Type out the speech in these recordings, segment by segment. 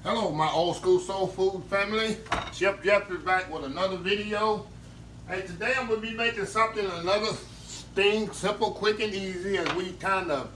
Hello, my old school soul food family. Chef Jeff is back with another video. Hey, today I'm going to be making another thing, simple, quick, and easy as we kind of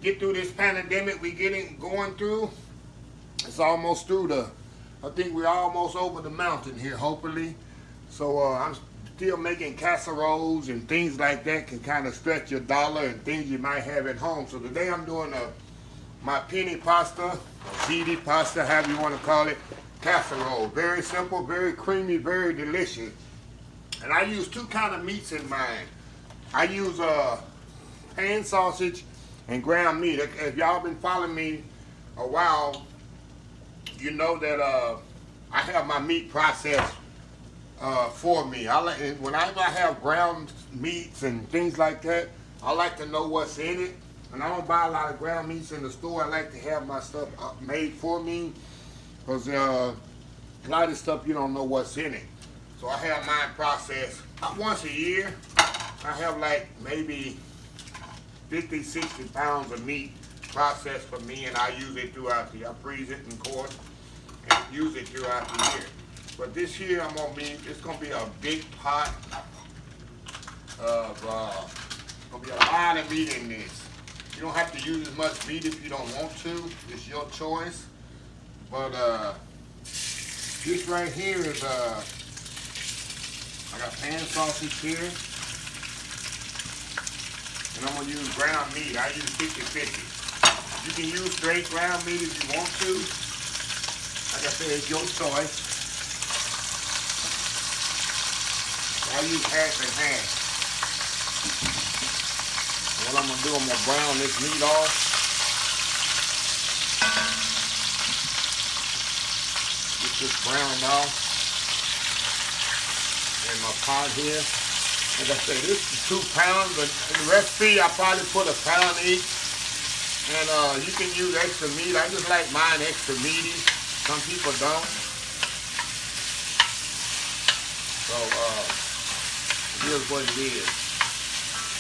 get through this pandemic we going through. It's almost through I think we're almost over the mountain here, hopefully. So I'm still making casseroles and things like that can kind of stretch your dollar and things you might have at home. So today I'm doing my penne pasta, or meaty pasta, however you want to call it, casserole. Very simple, very creamy, very delicious. And I use two kind of meats in mine. I use pan sausage and ground meat. If y'all been following me a while, you know that I have my meat processed for me. Whenever I have ground meats and things like that, I like to know what's in it. And I don't buy a lot of ground meats in the store. I like to have my stuff made for me, because a lot of this stuff you don't know what's in it. So I have mine processed once a year. I have like maybe 50, 60 pounds of meat processed for me, and I use it throughout the year. I freeze it, of course, and use it throughout the year. But this year it's gonna be a big pot of gonna be a lot of meat in this. You don't have to use as much meat if you don't want to. It's your choice. But this right here is I got pan sausage here. And I'm gonna use ground meat. I use 50-50. You can use straight ground meat if you want to. Like I said, it's your choice. I use half and half. What I'm gonna do, I'm gonna brown this meat off. Get this browned off in my pot here. Like I said, this is 2 pounds, but in the recipe I probably put 1 pound each. And you can use extra meat. I just like mine extra meaty. Some people don't. So it is what it is.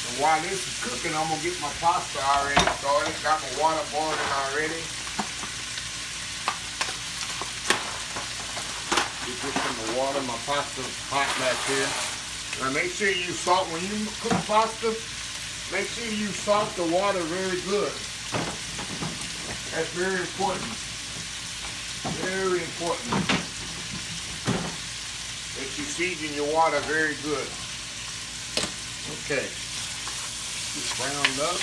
And while this is cooking, I'm gonna get my pasta already started. Got my water boiling already. Get this in the water. My pasta's hot back here. Now make sure you salt when you cook pasta. Make sure you salt the water very good. That's very important. Very important. That you season your water very good. Okay. It's browned up.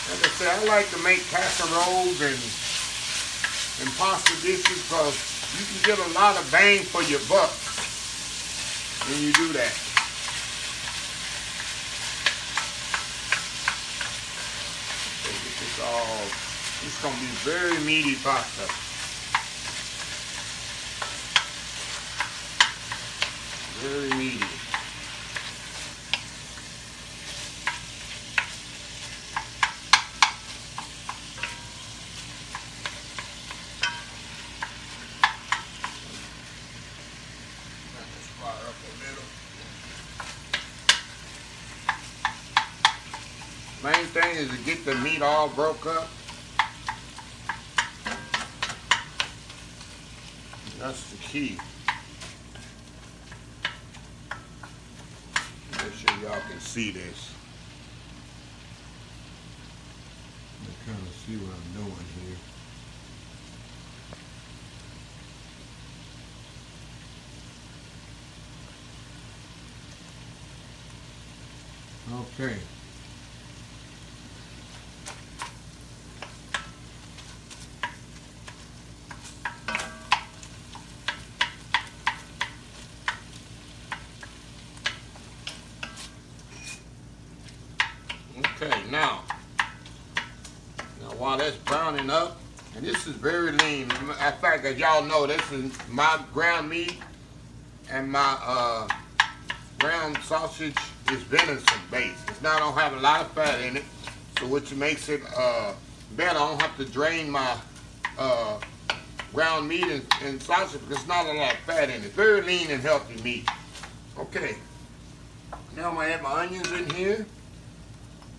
Like I said, I like to make casseroles and pasta dishes because you can get a lot of bang for your buck when you do that. Okay, get this all. It's gonna be very meaty pasta. Very meaty. Main thing is to get the meat all broke up. That's the key. Make sure y'all can see this. You kind of see what I'm doing here. Okay. Okay, now while that's browning up, and this is very lean. In fact, as y'all know, this is my ground meat, and my ground sausage is venison based. It's not, don't have a lot of fat in it, so which makes it better. I don't have to drain my ground meat and sausage because there's not a lot of fat in it. Very lean and healthy meat. Okay, now I'm gonna add my onions in here.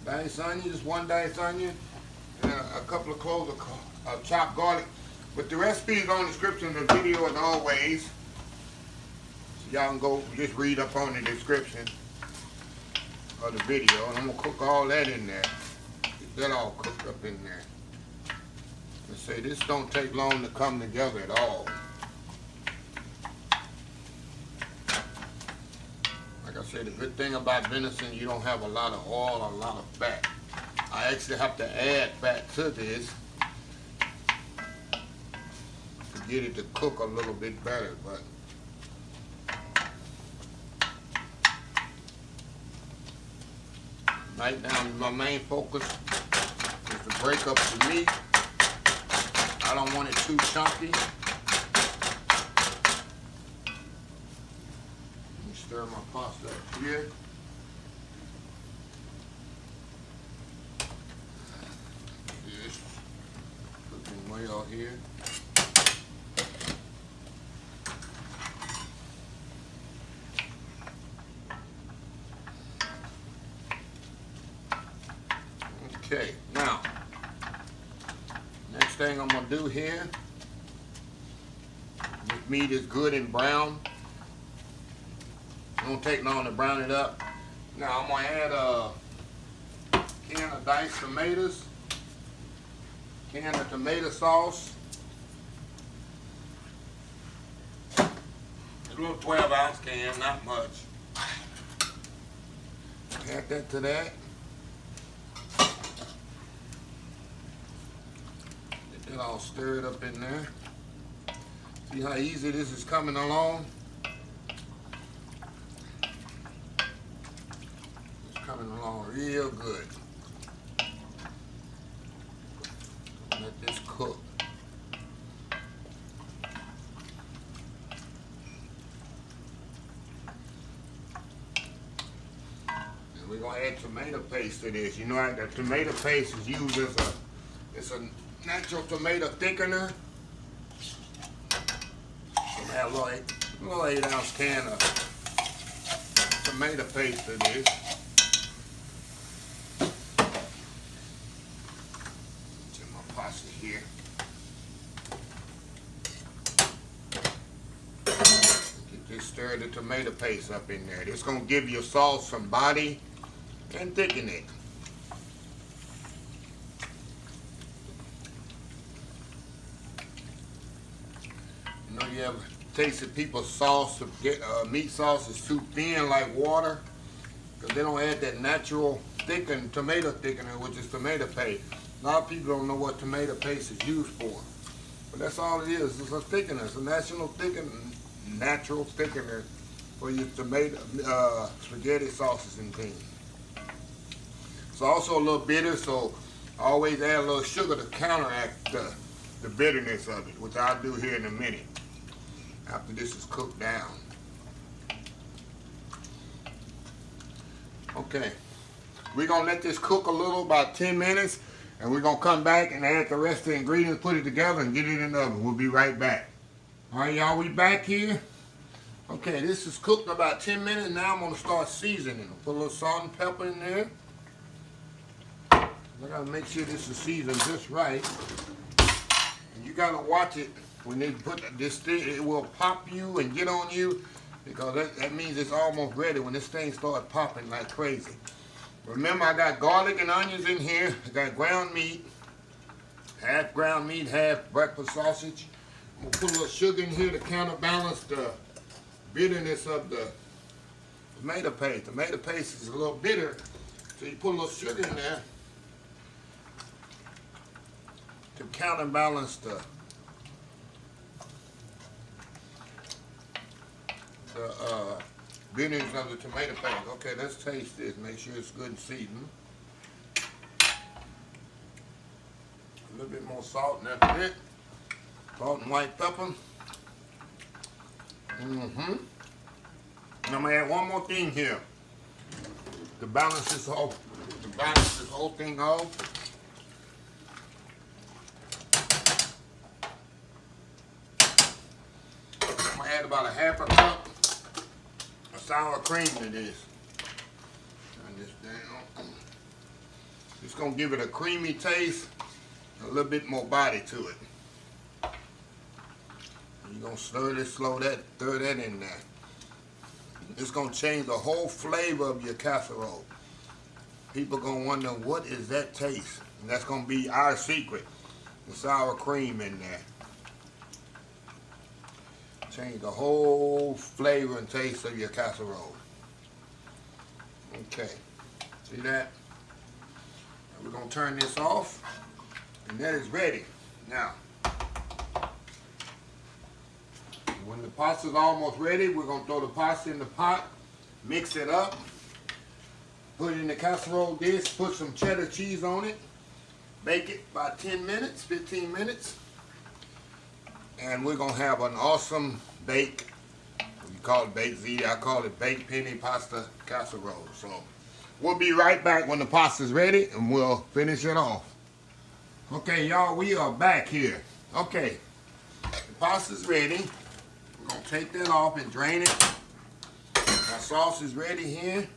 Diced onion, just 1 diced onion. and a couple of cloves of chopped garlic. But the recipe is on the description of the video as always. So y'all can go just read up on the description of the video. And I'm gonna cook all that in there. Get that all cooked up in there. And say this don't take long to come together at all. Like I said, the good thing about venison, you don't have a lot of oil or a lot of fat. I actually have to add fat to this to get it to cook a little bit better, but right now my main focus is to break up the meat. I don't want it too chunky. Let me stir my pasta up here. This cooking well here. Okay, now, next thing I'm going to do here, this meat is good and brown. It won't take long to brown it up. Now I'm going to add a can of diced tomatoes, can of tomato sauce, a little 12-ounce can, not much. Add that to that. Get all stirred up in there. See how easy this is coming along? It's coming along real good. Let this cook. And we're gonna add tomato paste to this. You know, the tomato paste is used as a natural tomato thickener. So add a little 8-ounce can of tomato paste to this. Get my pasta here. Get this stir the tomato paste up in there. It's gonna give your sauce some body and thicken it. You know, you ever tasted people's sauce, meat sauce is too thin like water, because they don't add that natural tomato thickener, which is tomato paste. A lot of people don't know what tomato paste is used for, but that's all it is. It's a thickener. It's a natural thickener for your tomato spaghetti sauces and things. It's also a little bitter, so I always add a little sugar to counteract the bitterness of it, which I'll do here in a minute after this is cooked down. Okay, we're gonna let this cook a little, about 10 minutes, and we're gonna come back and add the rest of the ingredients, put it together, and get it in the oven. We'll be right back. All right, y'all, we back here. Okay, this is cooked about 10 minutes. Now I'm gonna start seasoning. Put a little salt and pepper in there. I gotta make sure this is seasoned just right. And you gotta watch it. When they put this thing, it will pop you and get on you, because that means it's almost ready when this thing starts popping like crazy. Remember, I got garlic and onions in here. I got ground meat, half ground meat, half breakfast sausage. I'm gonna put a little sugar in here to counterbalance the bitterness of the tomato paste. Tomato paste is a little bitter, so you put a little sugar in there to counterbalance the bitterness of the tomato paste. Okay, let's taste this. Make sure it's good and seasoned. A little bit more salt, and that's it. Salt and white pepper. And I'm gonna add one more thing here to balance this whole thing off. I'm gonna add about a half a cup of sour cream to this. Turn this down. It's gonna give it a creamy taste a little bit more body to it. You're gonna stir that in there. It's gonna change the whole flavor of your casserole. People gonna wonder, what is that taste? And that's gonna be our secret. The sour cream in there. Change the whole flavor and taste of your casserole. Okay, see that? We're gonna turn this off, and that is ready. Now, when the pasta's almost ready, we're gonna throw the pasta in the pot, mix it up, put it in the casserole dish, put some cheddar cheese on it, bake it about 10 minutes, 15 minutes, and we're gonna have an awesome bake. You call it baked ziti, I call it baked penne pasta casserole. So we'll be right back when the pasta's ready, and we'll finish it off. Okay, y'all, we are back here. Okay, the pasta's ready. We're gonna take that off and drain it. Our sauce is ready here.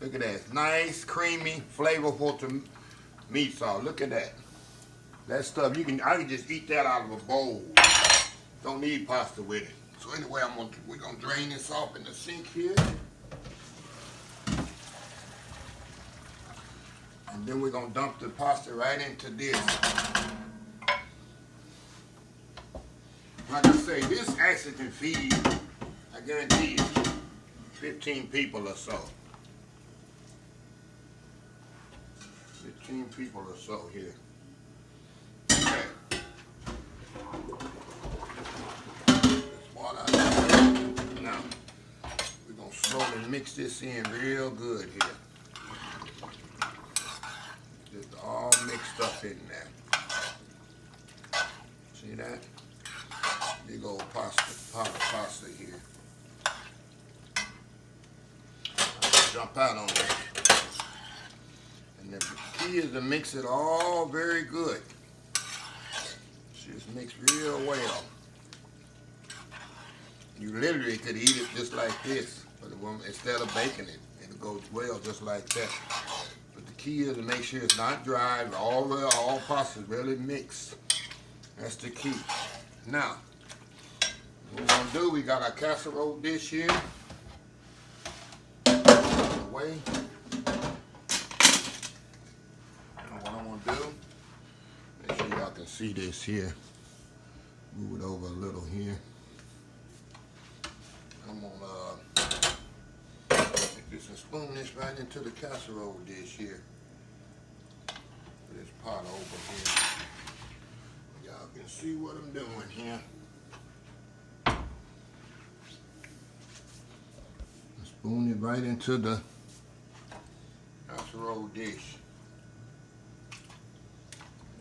Look at that, it's nice, creamy, flavorful meat sauce. Look at that. That stuff, I can just eat that out of a bowl. Don't need pasta with it. So anyway, we're gonna drain this off in the sink here. And then we're gonna dump the pasta right into this. Like I say, this actually can feed, I guarantee you, 15 people or so. 15 people or so here. Okay. Now, we're going to slowly mix this in real good here. Just all mixed up in there. See that? Big old pot of pasta here. I'll jump out on that. And the key is to mix it all very good. Just mix real well. You literally could eat it just like this, but instead of baking it, it'll go well just like that. But the key is to make sure it's not dry, all pasta is really mixed. That's the key. Now, what we're gonna do, we got our casserole dish here. Away. And what I'm gonna do, make sure y'all can see this here. Move it over a little here. I'm gonna take this and spoon this right into the casserole dish here. Put this pot over here. Y'all can see what I'm doing here. Spoon it right into the casserole dish.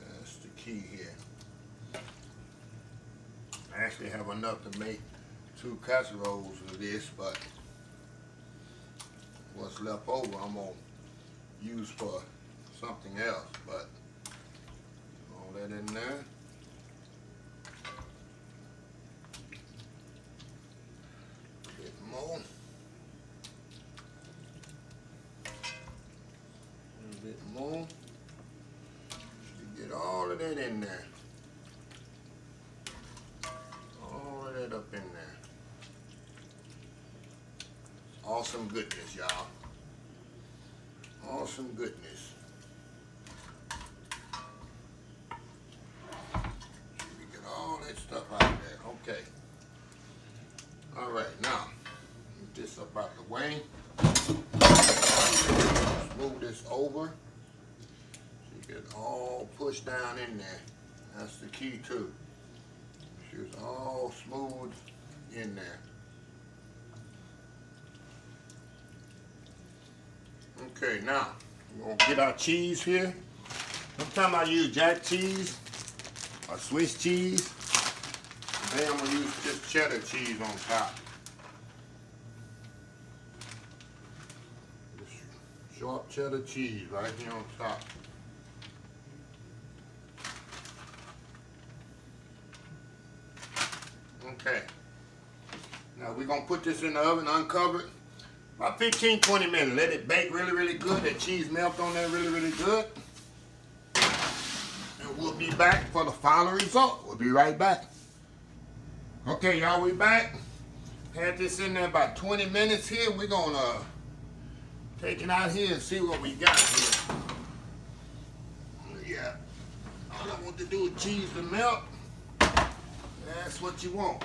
That's the key here. I actually have enough to make 2 casseroles of this, but what's left over I'm gonna use for something else. But all that in there. A bit more. A bit more. Should get all of that in there. All of that up in there. Awesome goodness, y'all. Awesome goodness. We get all that stuff out of there. Okay. All right, now, move this up out the way. Move this over. So you get it all pushed down in there. That's the key too. Make sure it's all smooth in there. Okay, now we're gonna get our cheese here. Sometimes I use jack cheese or Swiss cheese. Today I'm gonna use just cheddar cheese on top. Just sharp cheddar cheese right here on top. Okay. Now we're gonna put this in the oven uncovered. About 15-20 minutes. Let it bake really, really good. That cheese melt on there really, really good. And we'll be back for the final result. We'll be right back. Okay, y'all, we back. Had this in there about 20 minutes here. We're gonna take it out here and see what we got here. Yeah, all I want to do is cheese to melt. That's what you want.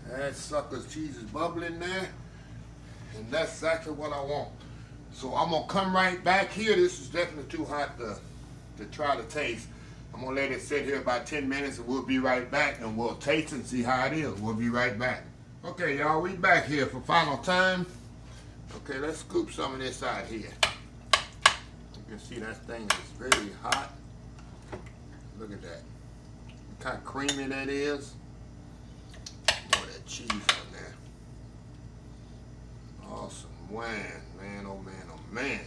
That sucker's cheese is bubbling there, and that's exactly what I want. So I'm gonna come right back here. This is definitely too hot to try to taste. I'm gonna let it sit here about 10 minutes and we'll be right back and we'll taste and see how it is. We'll be right back. Okay, y'all, we back here for final time. Okay, let's scoop some of this out here. You can see that thing is very hot. Look at that. Look how creamy that is. More of that cheese on there. Awesome. Man, oh man, oh man.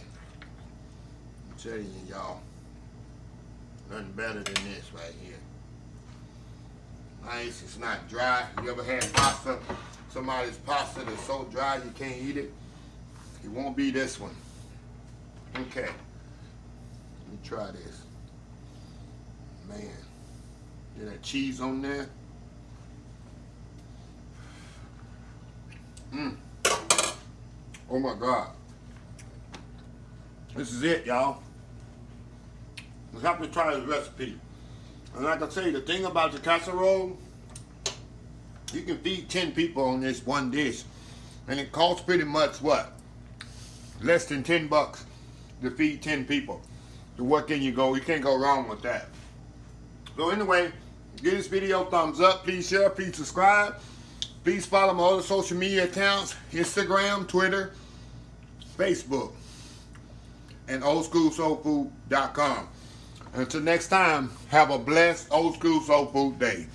I'm telling you, y'all. Nothing better than this right here. Nice, it's not dry. You ever had pasta? Somebody's pasta that's so dry you can't eat it? It won't be this one. Okay. Let me try this. Man. Get that cheese on there. Oh my God. This is it, y'all. You have to try this recipe. And like I say, the thing about the casserole, you can feed 10 people on this one dish. And it costs pretty much what? Less than 10 bucks to feed 10 people. So what can you go? You can't go wrong with that. So anyway, give this video a thumbs up. Please share, please subscribe. Please follow my other social media accounts, Instagram, Twitter, Facebook, and oldschoolsoulfood.com. Until next time, have a blessed Old School Soul Food day.